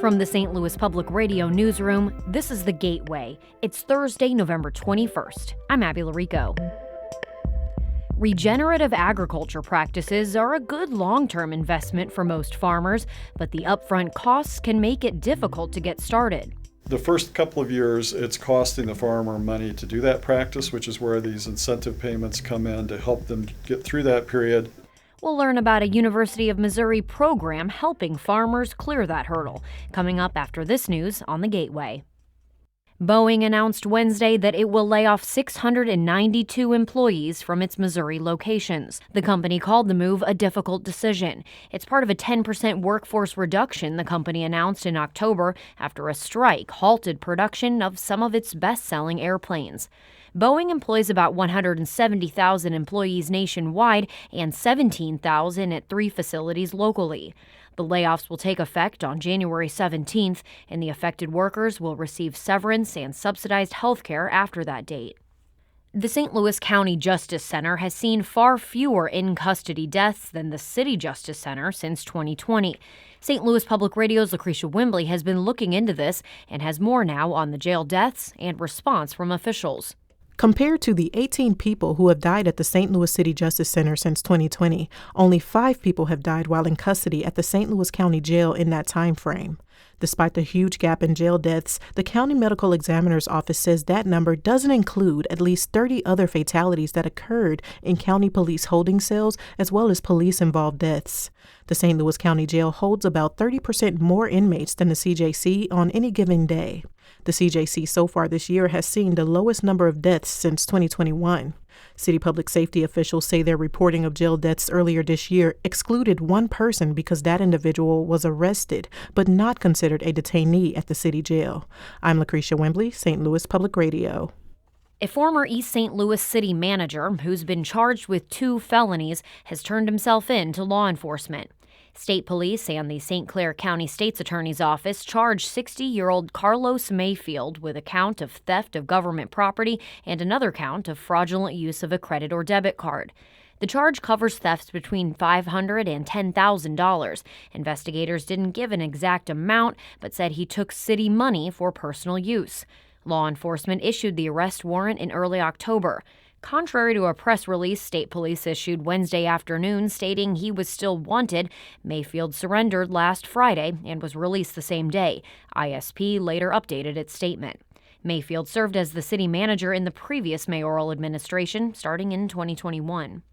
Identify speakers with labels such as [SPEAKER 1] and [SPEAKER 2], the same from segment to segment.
[SPEAKER 1] From the St. Louis Public Radio newsroom, this is The Gateway. It's Thursday, November 21st. I'm Abby Larico. Regenerative agriculture practices are a good long-term investment for most farmers, but the upfront costs can make it difficult to get started.
[SPEAKER 2] The first couple of years, it's costing the farmer money to do that practice, which is where these incentive payments come in to help them get through that period.
[SPEAKER 1] We'll learn about a University of Missouri program helping farmers clear that hurdle, coming up after this news on The Gateway. Boeing announced Wednesday that it will lay off 692 employees from its Missouri locations. The company called the move a difficult decision. It's part of a 10% workforce reduction the company announced in October after a strike halted production of some of its best-selling airplanes. Boeing employs about 170,000 employees nationwide and 17,000 at 3 facilities locally. The layoffs will take effect on January 17th, and the affected workers will receive severance and subsidized health care after that date. The St. Louis County Justice Center has seen far fewer in-custody deaths than the City Justice Center since 2020. St. Louis Public Radio's Lucretia Wembley has been looking into this and has more now on the jail deaths and response from officials.
[SPEAKER 3] Compared to the 18 people who have died at the St. Louis City Justice Center since 2020, only 5 people have died while in custody at the St. Louis County Jail in that time frame. Despite the huge gap in jail deaths, the County Medical Examiner's Office says that number doesn't include at least 30 other fatalities that occurred in county police holding cells as well as police-involved deaths. The St. Louis County Jail holds about 30% more inmates than the CJC on any given day. The CJC so far this year has seen the lowest number of deaths since 2021. City public safety officials say their reporting of jail deaths earlier this year excluded one person because that individual was arrested, but not considered a detainee at the city jail. I'm Lucretia Wembley, St. Louis Public Radio.
[SPEAKER 1] A former East St. Louis city manager who's been charged with 2 felonies has turned himself in to law enforcement. State police and the St. Clair County State's Attorney's Office charged 60-year-old Carlos Mayfield with a count of theft of government property and another count of fraudulent use of a credit or debit card. The charge covers thefts between $500 and $10,000. Investigators didn't give an exact amount, but said he took city money for personal use. Law enforcement issued the arrest warrant in early October. Contrary to a press release state police issued Wednesday afternoon stating he was still wanted, Mayfield surrendered last Friday and was released the same day. ISP later updated its statement. Mayfield served as the city manager in the previous mayoral administration, starting in 2021.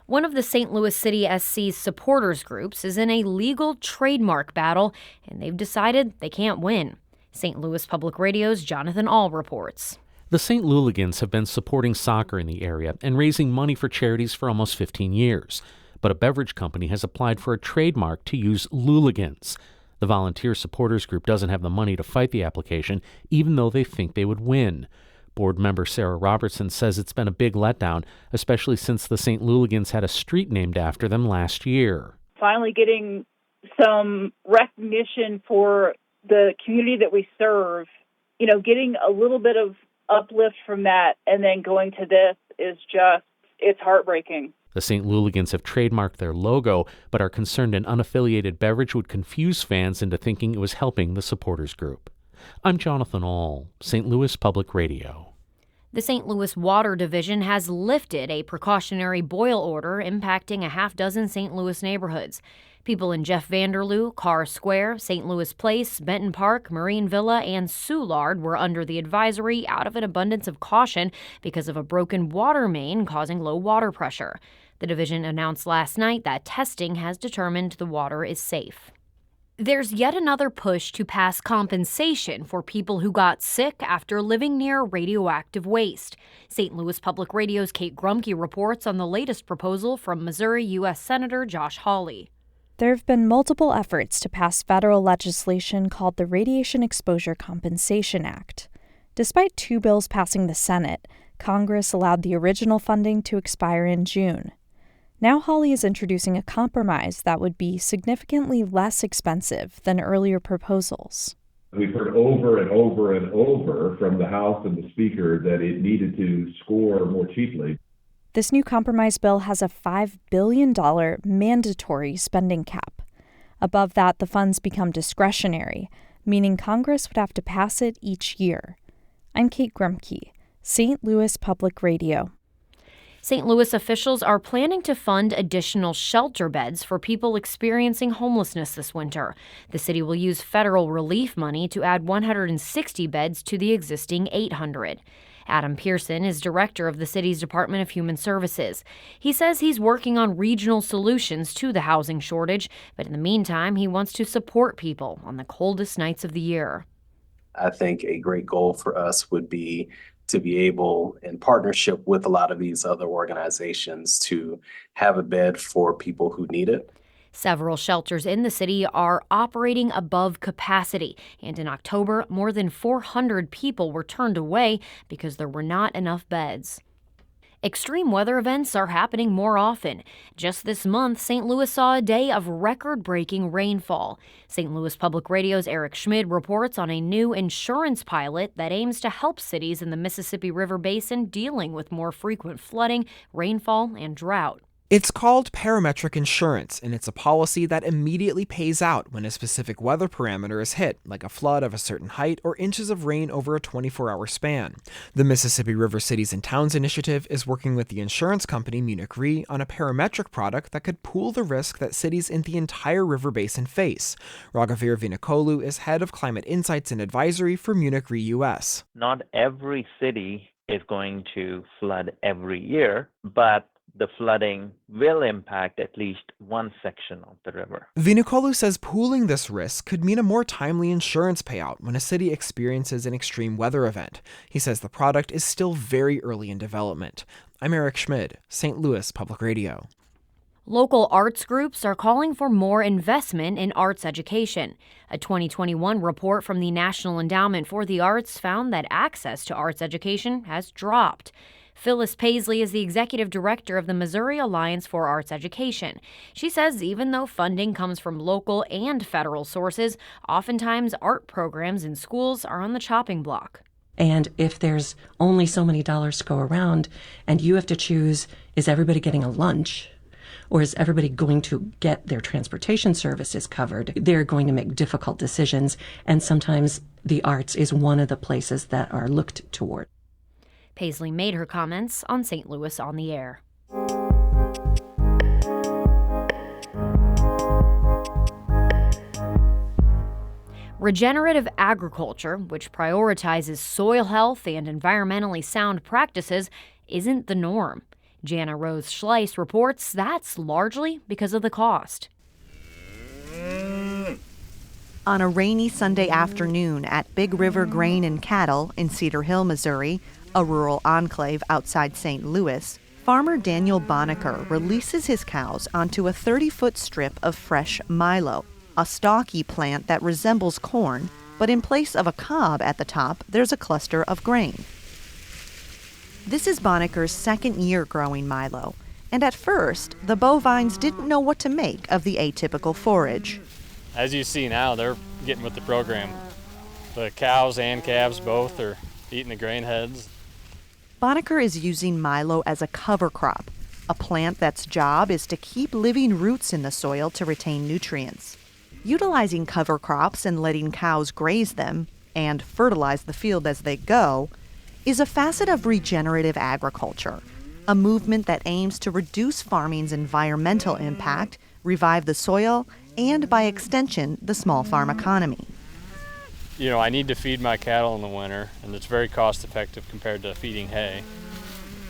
[SPEAKER 1] One of the St. Louis City SC's supporters groups is in a legal trademark battle, and they've decided they can't win. St. Louis Public Radio's Jonathan Ahl reports.
[SPEAKER 4] The St. Louligans have been supporting soccer in the area and raising money for charities for almost 15 years. But a beverage company has applied for a trademark to use Louligans. The volunteer supporters group doesn't have the money to fight the application, even though they think they would win. Board member Sarah Robertson says it's been a big letdown, especially since the St. Louligans had a street named after them last year.
[SPEAKER 5] Finally getting some recognition for the community that we serve, getting a little bit of uplift from that and then going to this is it's heartbreaking.
[SPEAKER 4] The St. Louligans have trademarked their logo, but are concerned an unaffiliated beverage would confuse fans into thinking it was helping the supporters group. I'm Jonathan Ahl, St. Louis Public Radio.
[SPEAKER 1] The St. Louis Water Division has lifted a precautionary boil order impacting a half dozen St. Louis neighborhoods. People in Jeff Vanderloo, Carr Square, St. Louis Place, Benton Park, Marine Villa, and Soulard were under the advisory out of an abundance of caution because of a broken water main causing low water pressure. The division announced last night that testing has determined the water is safe. There's yet another push to pass compensation for people who got sick after living near radioactive waste. St. Louis Public Radio's Kate Grumke reports on the latest proposal from Missouri U.S. Senator Josh Hawley.
[SPEAKER 6] There have been multiple efforts to pass federal legislation called the Radiation Exposure Compensation Act. Despite 2 bills passing the Senate, Congress allowed the original funding to expire in June. Now Hawley is introducing a compromise that would be significantly less expensive than earlier proposals.
[SPEAKER 7] We've heard over and over and over from the House and the Speaker that it needed to score more cheaply.
[SPEAKER 6] This new compromise bill has a $5 billion mandatory spending cap. Above that, the funds become discretionary, meaning Congress would have to pass it each year. I'm Kate Grumke, St. Louis Public Radio.
[SPEAKER 1] St. Louis officials are planning to fund additional shelter beds for people experiencing homelessness this winter. The city will use federal relief money to add 160 beds to the existing 800. Adam Pearson is director of the city's Department of Human Services. He says he's working on regional solutions to the housing shortage, but in the meantime, he wants to support people on the coldest nights of the year.
[SPEAKER 8] I think a great goal for us would be to be able, in partnership with a lot of these other organizations, to have a bed for people who need it.
[SPEAKER 1] Several shelters in the city are operating above capacity, and in October, more than 400 people were turned away because there were not enough beds. Extreme weather events are happening more often. Just this month, St. Louis saw a day of record-breaking rainfall. St. Louis Public Radio's Eric Schmid reports on a new insurance pilot that aims to help cities in the Mississippi River Basin dealing with more frequent flooding, rainfall, and drought.
[SPEAKER 9] It's called parametric insurance, and it's a policy that immediately pays out when a specific weather parameter is hit, like a flood of a certain height or inches of rain over a 24-hour span. The Mississippi River Cities and Towns Initiative is working with the insurance company Munich Re on a parametric product that could pool the risk that cities in the entire river basin face. Raghavir Vinakolu is head of climate insights and advisory for Munich Re US.
[SPEAKER 10] Not every city is going to flood every year, but the flooding will impact at least one section of the river.
[SPEAKER 9] Vinakolu says pooling this risk could mean a more timely insurance payout when a city experiences an extreme weather event. He says the product is still very early in development. I'm Eric Schmid, St. Louis Public Radio.
[SPEAKER 1] Local arts groups are calling for more investment in arts education. A 2021 report from the National Endowment for the Arts found that access to arts education has dropped. Phyllis Paisley is the executive director of the Missouri Alliance for Arts Education. She says even though funding comes from local and federal sources, oftentimes art programs in schools are on the chopping block.
[SPEAKER 11] And if there's only so many dollars to go around and you have to choose, is everybody getting a lunch? Or is everybody going to get their transportation services covered? They're going to make difficult decisions, and sometimes the arts is one of the places that are looked toward.
[SPEAKER 1] Paisley made her comments on St. Louis on the Air. Regenerative agriculture, which prioritizes soil health and environmentally sound practices, isn't the norm. Jana Rose Schleiss reports that's largely because of the cost.
[SPEAKER 12] On a rainy Sunday afternoon at Big River Grain and Cattle in Cedar Hill, Missouri, a rural enclave outside St. Louis, farmer Daniel Bonacker releases his cows onto a 30-foot strip of fresh milo, a stalky plant that resembles corn, but in place of a cob at the top, there's a cluster of grain. This is Bonacker's second year growing milo, and at first, the bovines didn't know what to make of the atypical forage.
[SPEAKER 13] As you see now, they're getting with the program. The cows and calves both are eating the grain heads.
[SPEAKER 12] Bonacker is using milo as a cover crop, a plant that's job is to keep living roots in the soil to retain nutrients. Utilizing cover crops and letting cows graze them, and fertilize the field as they go, is a facet of regenerative agriculture, a movement that aims to reduce farming's environmental impact, revive the soil, and by extension, the small farm economy.
[SPEAKER 13] You know, I need to feed my cattle in the winter, and it's very cost effective compared to feeding hay.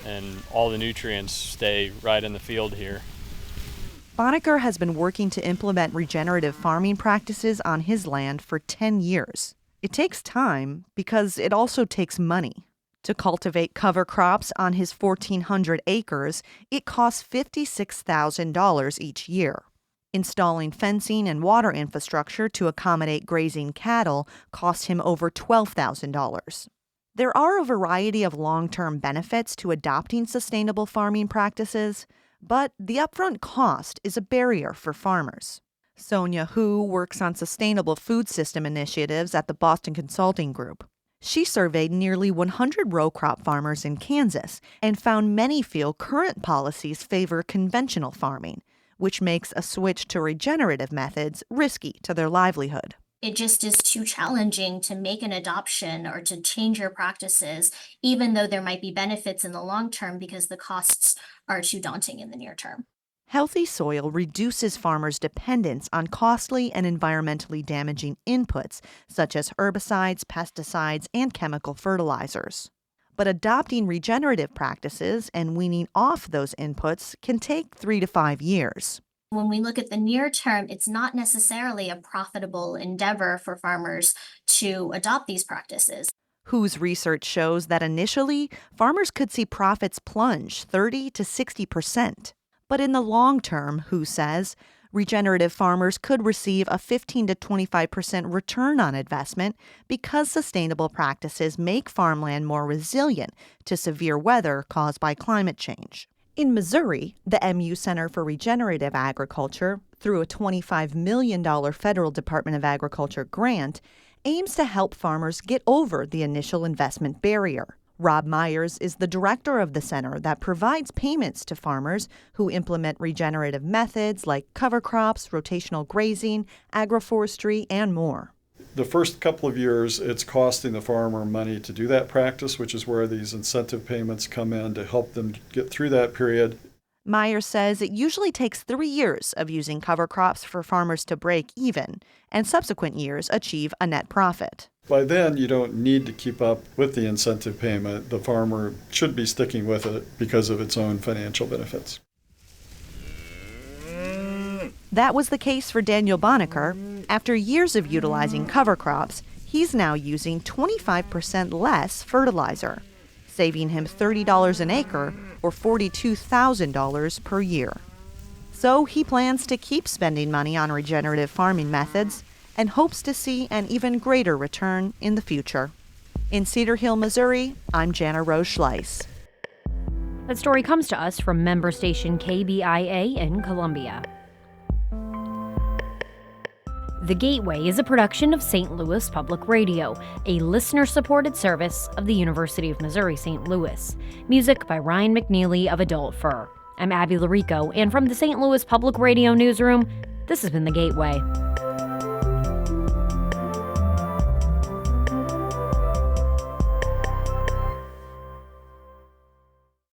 [SPEAKER 13] And all the nutrients stay right in the field here.
[SPEAKER 12] Bonacker has been working to implement regenerative farming practices on his land for 10 years. It takes time because it also takes money. To cultivate cover crops on his 1,400 acres, it costs $56,000 each year. Installing fencing and water infrastructure to accommodate grazing cattle costs him over $12,000. There are a variety of long-term benefits to adopting sustainable farming practices, but the upfront cost is a barrier for farmers. Sonia Hu works on sustainable food system initiatives at the Boston Consulting Group. She surveyed nearly 100 row crop farmers in Kansas and found many feel current policies favor conventional farming, which makes a switch to regenerative methods risky to their livelihood.
[SPEAKER 14] It just is too challenging to make an adoption or to change your practices, even though there might be benefits in the long term because the costs are too daunting in the near term.
[SPEAKER 12] Healthy soil reduces farmers' dependence on costly and environmentally damaging inputs such as herbicides, pesticides, and chemical fertilizers. But adopting regenerative practices and weaning off those inputs can take 3 to 5 years.
[SPEAKER 14] When we look at the near term, it's not necessarily a profitable endeavor for farmers to adopt these practices.
[SPEAKER 12] WHO's research shows that initially, farmers could see profits plunge 30 to 60%. But in the long term, WHO says, regenerative farmers could receive a 15 to 25% return on investment because sustainable practices make farmland more resilient to severe weather caused by climate change. In Missouri, the MU Center for Regenerative Agriculture, through a $25 million federal Department of Agriculture grant, aims to help farmers get over the initial investment barrier. Rob Myers is the director of the center that provides payments to farmers who implement regenerative methods like cover crops, rotational grazing, agroforestry, and more.
[SPEAKER 2] The first couple of years, it's costing the farmer money to do that practice, which is where these incentive payments come in to help them get through that period.
[SPEAKER 12] Myers says it usually takes 3 years of using cover crops for farmers to break even, and subsequent years achieve a net profit.
[SPEAKER 2] By then, you don't need to keep up with the incentive payment. The farmer should be sticking with it because of its own financial benefits.
[SPEAKER 12] That was the case for Daniel Bonacker. After years of utilizing cover crops, he's now using 25% less fertilizer, saving him $30 an acre or $42,000 per year. So he plans to keep spending money on regenerative farming methods and hopes to see an even greater return in the future. In Cedar Hill, Missouri, I'm Jana Rose Schleiss.
[SPEAKER 1] That story comes to us from member station KBIA in Columbia. The Gateway is a production of St. Louis Public Radio, a listener-supported service of the University of Missouri-St. Louis. Music by Ryan McNeely of Adult Fur. I'm Abby Larico, and from the St. Louis Public Radio newsroom, this has been The Gateway.